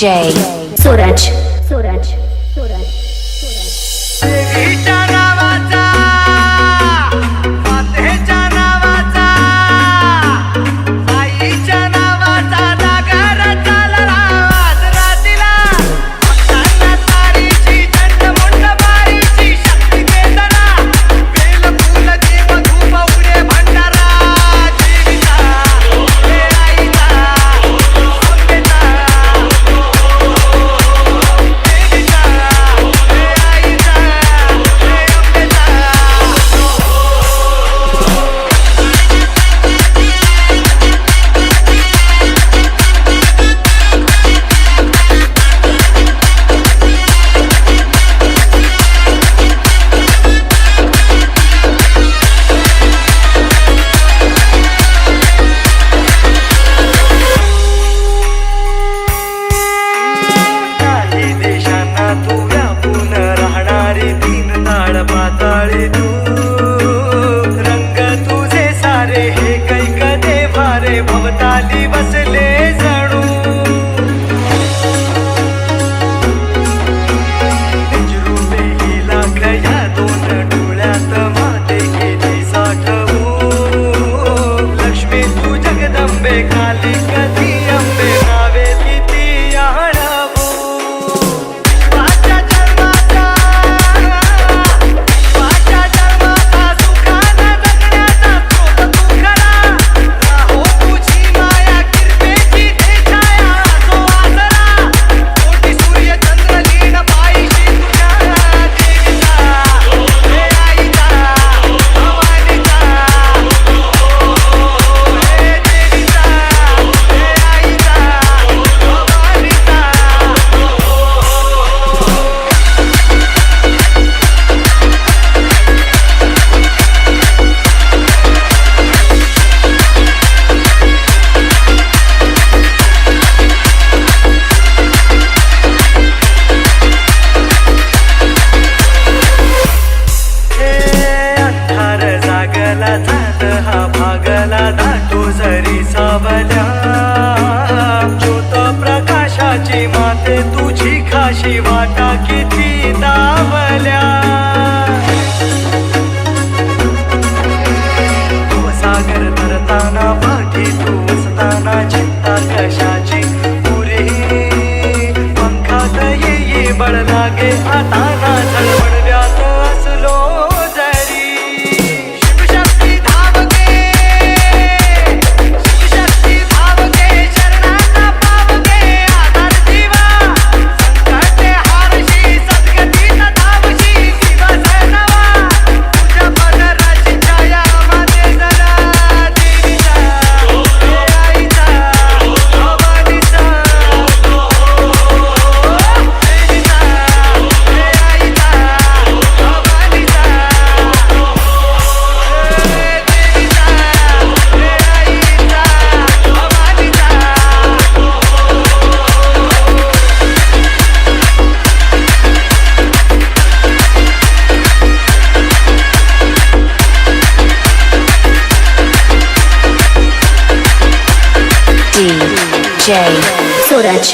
DJ Suraj. भवताली बसले जणू निजरूपे हिला खया दोन डोळ्यात माते केली साठवू लक्ष्मी तू जगदंबे खाली कधी अंबे नावे किती आळवू माझ्या जन्माचा सुखानं जगण्याचा स्रोत तू खरा राहो तुझी माया कृपेची ते छाया असो आसरा कोटी सूर्य चंद्र लीन पायीशी तुझ्या देवीचा हे आईचा भवानीचा हे देवीचा हे आईचा भवानीचा अंधार जागला जात हा भागला दाटो जरी सावल्या ज्योत प्रकाशाची माते तुझी खाशी वाटा किती दावल्या सागर तरताना पाठी तू असताना चिंता कशाची पुरी पंखात ये बळ लागे आता ना झळवळव्यात असलो DJ Suraj.